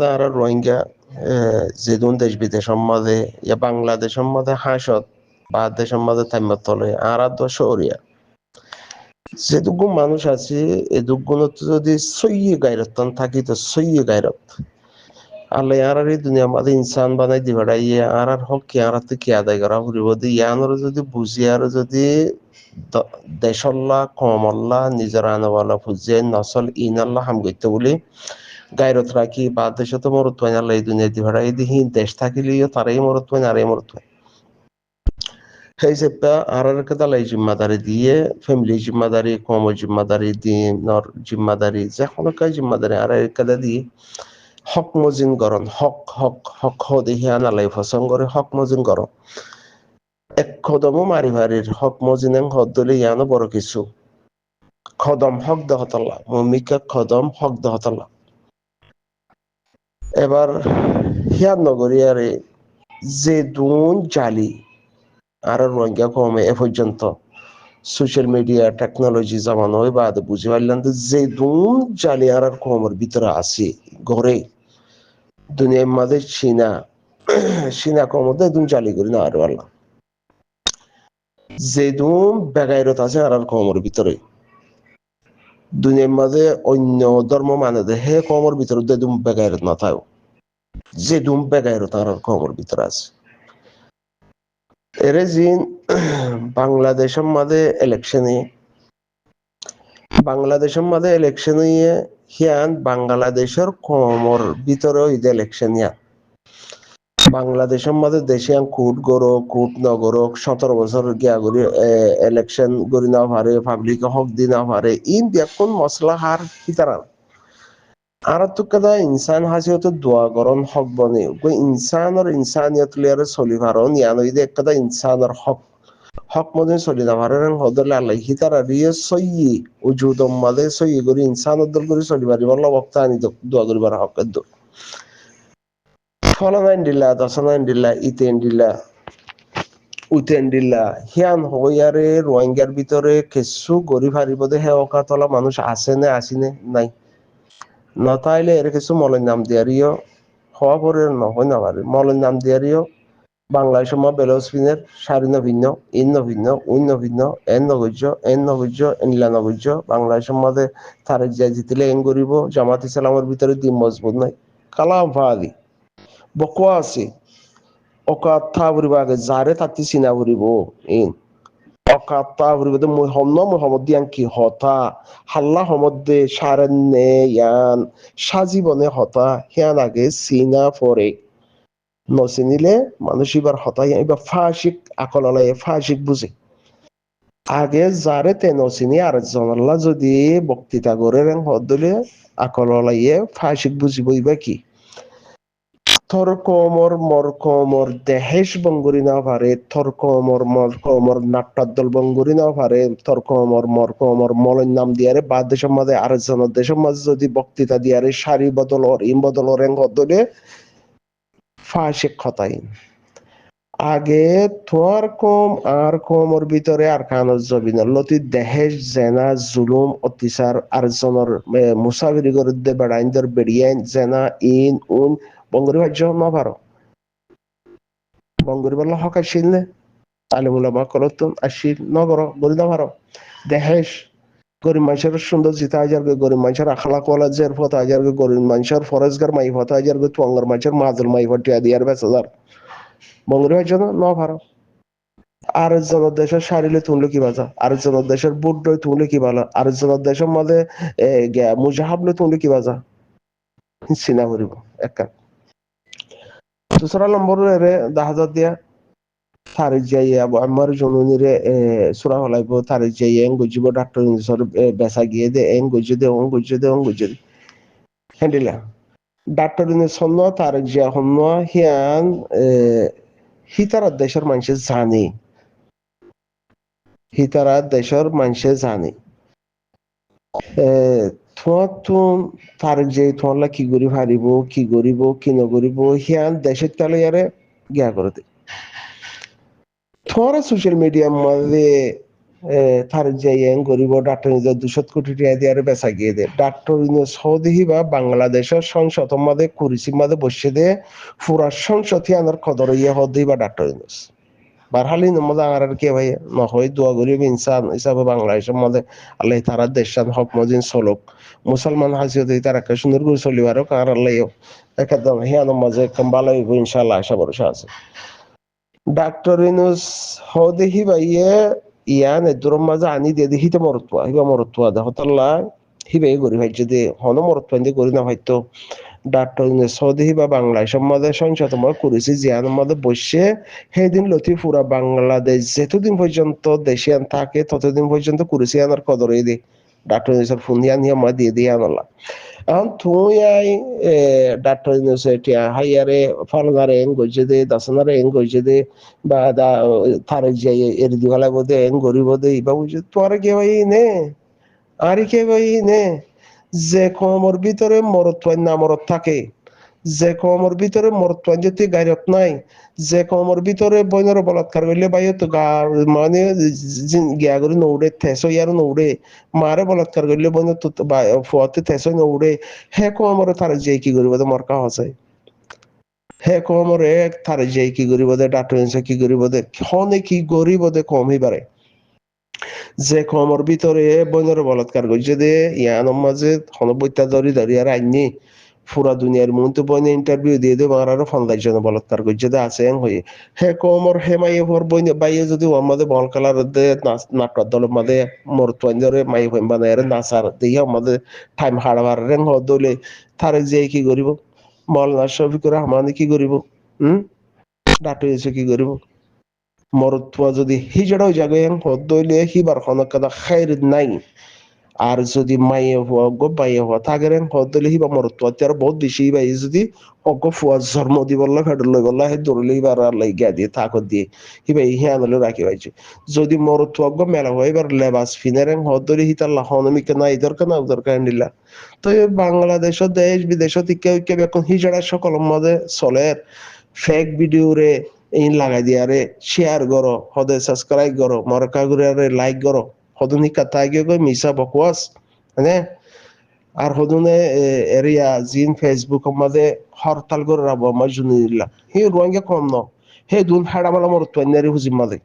মাঝে আর রোহিঙ্গা যেদুন দেশ বিদেশের মাঝে ইয়া বাংলাদেশের মাঝে হাসত বা দেশের মাঝে থাম্যত তলে আর শরিয়া যেটুকু মানুষ আছে এদুগুণ যদি সইয়ে গাইরতন থাকি তো সইয়ে গাইরত আল্লাহ আর এই দুনিয়ার মাঝে ইনসান বানাই দিবাড়া ইয়ে আর হক কি আর কি আদায় করা ফুরিব দি ইয়ানোর যদি বুঝি আর যদি দেশল্লা কমল্লা নিজের আনওয়ালা ফুজে নসল ইনাল্লাহ হাম গইতে বলি গাইরত রাখি বা দেশে তো মরত পাই আল্লাহ এই দুনিয়া দিবাড়া এই দিহি দেশ থাকিলেও তারাই মরত পাই আরাই মরত পাই সেই সেপ্তা আর দালাই জিম্মাদারি দিয়ে ফ্যামিলি জিম্মাদারি কম জিম্মাদারি দিনর জিম্মাদারি যে কোনো কাজ জিম্মাদারি আর কাদা দিয়ে হক মজিন গরম হক হক হক হদিহিয়া নালাই ফসং করে হক মজিন গরম এক খদমও মারি ভারির হক মজিনেং হদ দলে ইয়ানো বড় কিছু খদম হক দহতলা মমিকা খদম হক দহতলা এবার হিয়ার নগরী আরে যে দুন জালি আর রোহিঙ্গা কমে এ পর্যন্ত সোশ্যাল মিডিয়া টেকনোলজি জামানো হয় বা বুঝে পারলাম যে দুন জালি আর কমের ভিতরে আছে ঘরে দুনিয়ার মাঝে চীনা কমতে দুন জালি করি না আরো আল্লাহ যে দুন বেগাইরত আছে আর কমের ভিতরে দুনিয়ার মাঝে অন্য ধর্ম মানে হে কমের ভিতরে দুম বেগাইরত না থাকো যে দুম বেগাইরত আর কমের ভিতরে আছে এরে জিন বাংলাদেশের মাঝে ইলেকশনে হিয়ান বাংলাদেশের কমর ভিতরে ইলেকশন ইয়া বাংলাদেশের মাঝে দেশিয়ান কুট নগরক 17 বছর গিয়া করি ইলেকশন করি না পারে পাবলিক হক দি না পারে ইন দেখুন মশলা হার হিতারান আর তো কাদা ইনসান হাসিও তো দোয়া করন হক বনে ইনসানের ইনসানিয়ত লিয়ারে চলি পারন ইয়ানো ইদে কাদা ইনসানের হক মধ্যে চলি না পারেন হদলে আল্লাহ হিতারা রিয়ে সইয়ে উজুদম মাদে সইয়ে করি ইনসানের দল করে চলি পারি বল্লা বক্তা আনি দোয়া করিবার হকের দোয়া ফলনাইন দিলা দশনাইন দিলা ইতেন দিলা উতেন দিলা হিয়ান হইয়ারে রোহিঙ্গার ভিতরে কিছু গরিব হারিব দে হে অকাতলা মানুষ আছে নে আসিনে নাই নতাইলে এর কিছু মলের নাম দিয়ারিও হওয়া পরে নহয় না পারে মলের নাম দিয়ারিও বাংলাদেশের মা বেলসপিনের সারি নভিন্ন ইন নভিন্ন উইন নভিন্ন এন নগর্য এনলা নগর্য বাংলাদেশের মধ্যে তারেক জিয়া জিতিলে এন গরিব জামাত ইসলামের ভিতরে দিন মজবুত নাই কালাম ফাদি বকোয়া আছে অকাথা বুড়িব আগে যারে তাতি চিনা বুড়িব ইন অকাথা বুড়িব মোহাম্মদ দিয়ান কি হতা হাল্লা হমদে সারেন্নে ইয়ান সাজীবনে হতা হিয়ান আগে চিনা পরে নচিনিলে মানুষ এবার হতাই এবার ফাঁসিক আকলালয়ে ফাঁসিক বুঝে আগে যারে তে নচিনি আরেকজনাল্লা যদি বক্তৃতা করে হদলে আকলালয়ে ফাঁসিক বুঝিব ইবা কি থর কমর মর কমর দেহেশ বঙ্গুরি না পারে থর কমর মর কমর নাট্যাদল বঙ্গুরি না পারে থর কমর মর কমর মলের নাম দিয়ারে বা দেশের মাঝে আরেকজনের দেশের মাঝে যদি বক্তৃতা দিয়ারে সারি বদল ইম বদল হদলে ফাঁসিক খতাই আগে থর কম আর কমর ভিতরে আর কানজ জবিন লতি দেহেশ জেনা জুলুম অত্যাচার আরেকজনের মুসাফিরি করে দে বেড়াইন্দর বেড়িয়াইন জেনা ইন উন বঙ্গরি ভাজ্য না পারো বঙ্গরি বললা হক আসিল নে আলিমুলামা করতুন আসিল নগর গরি না পারো দেহেশ গরিব মানুষের সুন্দর জিতা হাজার গরিব মানুষের আখলা কোয়ালা জের ফত হাজার গরিব মানুষের ফরেজগার মাই ফত হাজার তুয়াঙ্গার মানুষের মাদুল মাই ফটিয়া দিয়ার বেশ হাজার বঙ্গরি ভাজ্য না পারো আরেকজনের দেশের সারিলে তুমলে কি বাজা আরেকজনের দেশের বুট তুমলে কি ভালো আরেকজনের দেশের মধ্যে মুজাহাবলে তুমলে কি বাজা চিনা করিব একা দুসরা নম্বর রে 10,000 দিয়া তারিখ যাই আমার জননীরে সুরা হলাইব তারিখ যাই এং গুজিব ডাক্তার ইনসর বেসা গিয়ে দে এং গুজি দে ওং গুজি দে ওং গুজি হ্যান্ডিলা ডাক্তার ইনসর ন তারিখ যা হন হিয়ান হিতারা দেশের মানুষে জানে হিতারা দেশের মানুষে জানে তোমার তো তারিখ যে তোমার কি করি হারিব কি করিব কি নকরিব হিয়ান দেশের তালে ইয়ারে গিয়া করে দে তোমার সোশ্যাল মিডিয়ার মাঝে তার যে গরিব ডাক্তার নিজের 200 কোটি টাকা দিয়ে বেচা গিয়ে দে ডাক্তার সৌদি বা বাংলাদেশের সংসদ মাঝে কুরিসি মাঝে বসে দে পুরা সংসদ আনার কদর ইয়ে হদি বা ডাক্তার বারহালি নমদা আর কে ভাই নহয় দোয়া গরিব ইনসান হিসাবে বাংলাদেশের মধ্যে আল্লাহ তারা দেশান হক মজিন চলক মুসলমান হাসিয়ত তারা সুন্দর করে চলিবারও কার আল্লাহ একদম হিয়ানোর মাঝে ভালো হইব ইনশাআল্লাহ আশা ভরসা আছে ডাক্তার ইনুস হদে হিবাইয়ে ইয়ান এদুরম মাঝে আনি দিয়ে দি হিতে মরত্বা হিবা মরত্বা দে হতাল্লা হিবাই গরি ভাই যদি হন মরত্বা দিয়ে গরি না হয়তো ডাক্তার ইনুস হদে হিবা বাংলাদেশের মধ্যে সংসদ করেছি জিয়ানোর মধ্যে বসে সেদিন লতি পুরা বাংলাদেশ যতদিন পর্যন্ত দেশে থাকে ততদিন পর্যন্ত করেছি আনার কদরই দি ডাক্তার ইনুসের ফোন দিয়ে নিয়ে মা দিয়ে দিয়ে আনলা এখন তুই আই ডাক্তার ইনুস এতিয়া হাইয়ারে ফলনারে এন গইছে দে দাসনারে এন গইছে দে বা তারে যাই এর দিওয়ালা বোধে এন গরিব দে ইবা বুঝে তোর কে ভাই নে আর কে ভাই নে যে কমর ভিতরে মরত্বান না মরত থাকে যে কমর ভিতরে মরত্বান যদি গায়রত নাই যে কমর ভিতরে বইনের বলাৎকার করলে ভাই তো মানে গিয়া করে নৌড়ে থেসো ইয়ার নৌড়ে মারে বলাৎকার করলে বইন তো ফুয়াতে থেসো নৌড়ে হে কমরে তার যে কি করিব মরকা হসাই হে কমরে তার যে কি করিব দে ডাক্তার কি করিব দে হনে কি গরিব দে কম হইবারে যে কমর ভিতরে বইনের বলাৎকার করছে দে ইয়ানোর মাঝে হনবত্যা ধরি ধরি আর আইনি পুরা দুনিয়ার মধ্যে বইনে ইন্টারভিউ দিয়ে দেবো আর ফন্দার জন্য বলাৎকার করছে দে আছে হয়ে হে কমর হে মাইয়ে হর বইনে বাইয়ে যদি ওর মাঝে বল খেলার দে নাটক দলের মাঝে মরতুয়ান ধরে মাই হইম বানায় নাচার দিয়ে আমাদের টাইম হাড়বার রেং দলে তারে যে কি করিব মলনা শফিকুর রহমানে কি করিব ডাক্তার এসে কি করিব মরতুয়া যদি হিজড়াও জাগে হদলে হিবার হনকাদা খাইর নাই আর যদি মাইয়ে হওয়া গো বাইয়ে হওয়া থাকেন হদলে হিবা মরতুয়া তার বহুত বেশি বাই যদি অজ্ঞ ফুয়া জন্ম দিবল্লা ফেডল গল্লা হে দৌড়লে এবার আর লাই গিয়া দিয়ে থাকত দিয়ে হিবা ইহে আনলে রাখি পাইছে যদি মরতুয়া অজ্ঞ মেলা হয় এবার লেবাস ফিনারেন হদলে হিতাল্লা হনমিকে নাই দরকার না দরকার নিলা তো বাংলাদেশের দেশ বিদেশত ইকে ইকে এখন হিজড়া সকল মধ্যে চলে ফেক ভিডিও রে ইন লাগাই দিয়ারে শেয়ার করো হদে সাবস্ক্রাইব করো মরকা করে লাইক করো হদুনি কাতাই গিয়ে মিশা বকওয়াস মানে আর হদুনে এরিয়া জিন ফেসবুক মধ্যে হরতাল করে রাবো আমার জুনিল্লা হে রোহিঙ্গা কম ন হে দুন হেড়া মালা মরতুয়ান রিফুজিম মাদে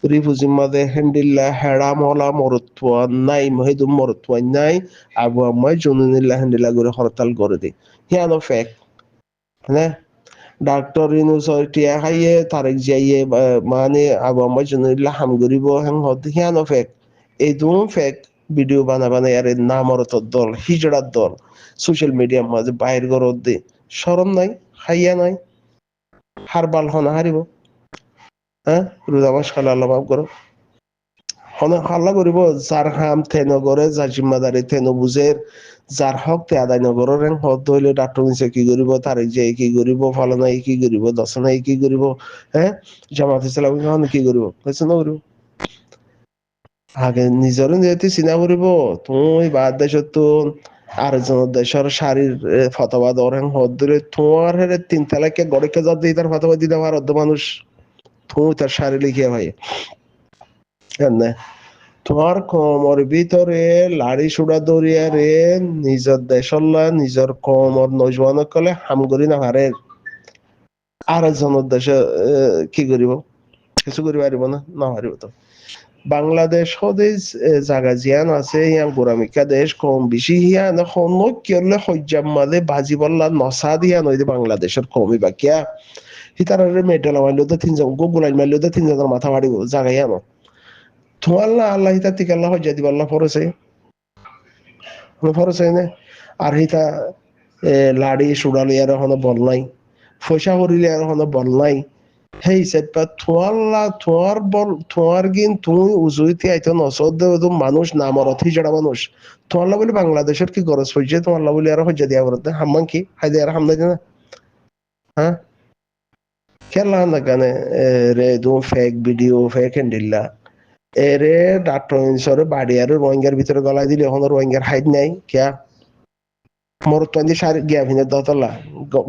রিফুজিম মাদে হেন্ডিল্লা হেড়া মলা মরতুয়ান নাই হে দুন মরতুয়ান নাই আবু আমার জুনিল্লা হেন্ডিল্লা করে হরতাল করে দে হে আনো ফেক হ্যাঁ ডাক্তার ইনুস টিয়া খাইয়ে তারেক যাইয়ে মানে আবু আমার জুনিল্লা হাম করিব হেন হদ হে আনো ফেক এই দুন ফেক ভিডিও বানা আরে নামরত দল হিজড়ার দল সোশ্যাল মিডিয়ার মাঝে বাইর গরত দে শরম নাই খাইয়া নাই হারবাল হনা হারিব হ্যাঁ রোজা মাস খালে আল্লাহ মাফ করো হনা হাল্লা করিব যার হাম থেন করে যার জিম্মাদারি থেন বুঝের যার হক তে আদায় নগরের হদ হইলে ডাক্তার নিচে কি করিব তার যে কি করিব ফলনাই কি করিব দশনাই কি করিব হ্যাঁ জামাত ইসলাম কি করিব কিছু নকরিব আগে নিজরে যেহেতু চিনা করিব তুমি বাদ দেশত তো আর জন দেশের শারীর ফতোয়া দরেন হদরে তোমার হেরে 3 তালাকে গড়কে যা দিয়ে তার ফতোয়া দিতে পার অর্ধ মানুষ তুমি তার শারীর লিখিয়া ভাই না তোমার কমর ভিতরে লাড়ি সুড়া দরিয়া রে নিজের দেশল্লা নিজের কমর নজওয়ান কলে হাম করি না পারে আর জনের দেশে কি করিব কিছু করি পারিব না না পারিব তো বাংলাদেশ সদেশ জায়গা জিয়ান আছে ইয়ান গোরামিকা দেশ কম বেশি হিয়ান এখন কিয়লে সজ্জাম মালে বাজি বললা নসা দিয়া নয় বাংলাদেশের কমি বাকিয়া হিতারে মেডেল মারলেও তো 3জন গোগুলাই মারলেও তো 3জনের মাথা মারিব জায়গা ইয়ানো তোমার না আল্লাহ হিতা থেকে আল্লাহ হজ্জা দিব আল্লাহ ফরসে ফরসে নে আর হিতা লাড়ি সুড়ালি আর হনো বল নাই পয়সা করিলে আর হনো বল নাই সেই হিসাবে তোমার বল তোমার গিন তুমি উজুইতে আইতো নসদ মানুষ নামরত হিজড়া মানুষ তোমার বলে বাংলাদেশের কি গরজ হয়েছে তোমার বলে আর হজ্জা দিয়া করতে হাম্মান কি হাইদে আর হামদাই না হ্যাঁ খেলা না কানে রে দু ফেক ভিডিও ফেক হ্যান্ডিল্লা এরে ডাক্তার ইনসরে বাড়ি আর রোহিঙ্গার ভিতরে গলায় দিলে এখন রোহিঙ্গার হাইট নাই কিয়া মরতান্দি শারীর গিয়া ফিনার দতলা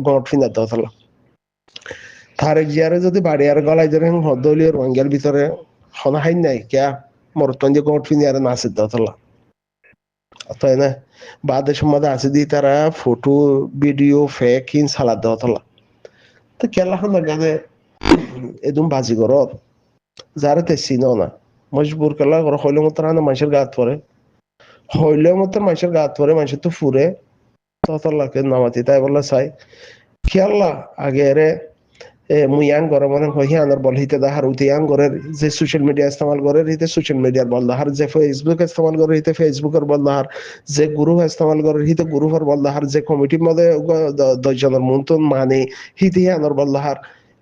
গট ফিনার দতলা তারেক জিয়ারে যদি বাড়ি আর গলায় ধরে হদলীয় রোহিঙ্গার ভিতরে হন হাইট নাই কিয়া মরতন যে কোট ফিনি আর নাসিদ দাতলা তাই না বাদে সমাজে আছে দি তারা ফটো ভিডিও ফেক হিন সালাদ দাতলা তো কেলা হন গানে এদম বাজি করত যারা তে চিনো না মজবুর কেলা করে হইলে মতো না মানুষের গাত পরে হইলে মতো মানুষের গাত পরে মানুষের তো ফুরে ততলাকে নামাতি তাই বলে চাই খেয়াল্লা আগে রে মুই ইয়াং করে মনে হয় হিয়ানোর বল হিতে দাহার উঠে ইয়াং করে যে সোশ্যাল মিডিয়া ইস্তেমাল করে হিতে সোশ্যাল মিডিয়ার বল দাহার যে ফেসবুক ইস্তেমাল করে হিতে ফেসবুকের বল দাহার যে গ্রুপ ইস্তেমাল করে হিতে গ্রুপের বল দাহার যে কমিটির মধ্যে 10 জনের মন্তন মানে হিতে হিয়ানোর বল দাহার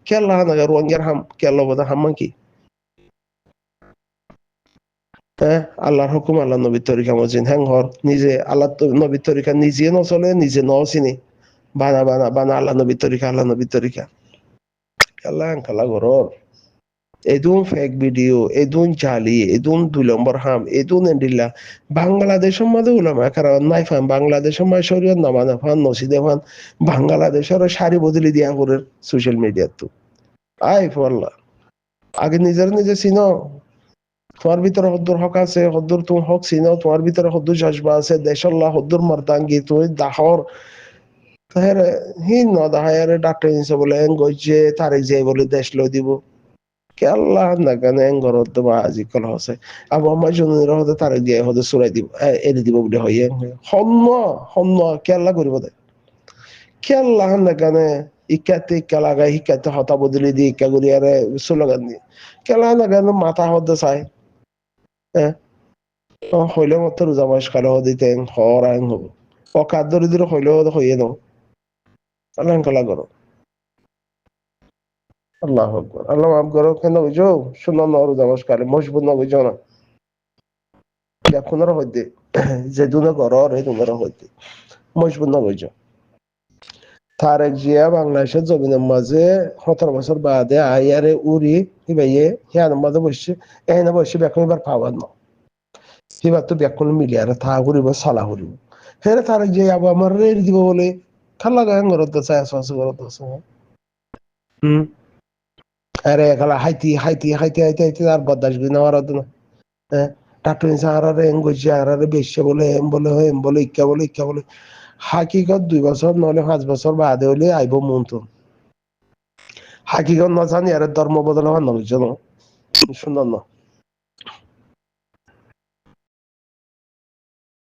কেলা না রোয়াঙ্গের হাম কেলা বোধ হাম কি হ্যাঁ আল্লাহর হুকুম আল্লাহ নবীর তরিকা মজিন হ্যাং হর নিজে আল্লাহ নবীর তরিকা নিজে নচলে নিজে ন চিনি বানা বানা বানা আল্লাহ নবীর তরিকা খেলা খেলা ঘরর এদুন ফেক ভিডিও এদুন জালি এদুন 2 নম্বর হাম এদুন এন্ডিল্লা বাংলাদেশের মধ্যে উলামা কারণ নাই ফান বাংলাদেশের মধ্যে শরীয়ত নামানা ফান নসিদে ফান বাংলাদেশের সারি বদলি দিয়া করে সোশ্যাল মিডিয়া তো আই ফল্লা আগে নিজের নিজে চিনো তোমার ভিতরে হদ্দুর হক আছে হদ্দুর তুমি হক চিনো তোমার ভিতরে হদ্দুর জজবা আছে দেশল্লাহ হদ্দুর মর্দাঙ্গি তুমি দাহর তাহের হিন ন দাহায়ারে ডাক্তার হিসেবে বলে গজে তারিখ যাই বলে দেশ লই দিব কেল্লা না কেন ঘরত বা আজি কল হসে আবু আমার জনের হতে তারিখ দিয়ে হতে সুরাই দিব এনে দিব বলে হইয়ে হন্ন হন্ন কেল্লা করিব দে কেল্লা না কেন ইকাতে ইকা লাগাই ইকাতে হতা বদলি দি ইকা করি আরে স্লোগান দি কেলা না কেন মাথা হতে চাই হ্যাঁ হইলে মতো রোজা মাস কালো দিতেন হর আইন হব অকার দরিদ্র হইলেও হইয়ে নাও আল্লাহ কলা করো আল্লাহ আকবার আল্লাহ মাফ করো কেন বুঝো শুনো না রোজা মাস কালে মজবুত না বুঝো না দেখুনার হইতে যে দুনে করো রে দুনের হইতে মজবুত না বুঝো তারেক জিয়া বাংলাদেশের জমিনের মাঝে 17 বছর বাদে আইয়ারে উড়ি হিবাইয়ে হিয়ার মাঝে বসছে এখানে বসে বেকুন এবার পাওয়ার না হিবার তো বেকুন মিলিয়ারে থা করিব সালা করিব হেরে তারেক জিয়া আবার আমার রেল দিব বলে খাল্লা গায়ে ঘরত চাই আছে ঘরত আছে হম আরে খালা হাইতি হাইতি হাইতি হাইতি হাইতি আর বদাস গুই না আর না হ্যাঁ টাটুন সাহারারে এঙ্গজি আরারে বেশে বলে এম বলে ইক্কা বলে হাকিগত 2 বছর নহলে 5 বছর বাদে হলে আইব মন্ত হাকিগত না জানি আর ধর্ম বদল হওয়ার না বুঝছো না সুন্দর না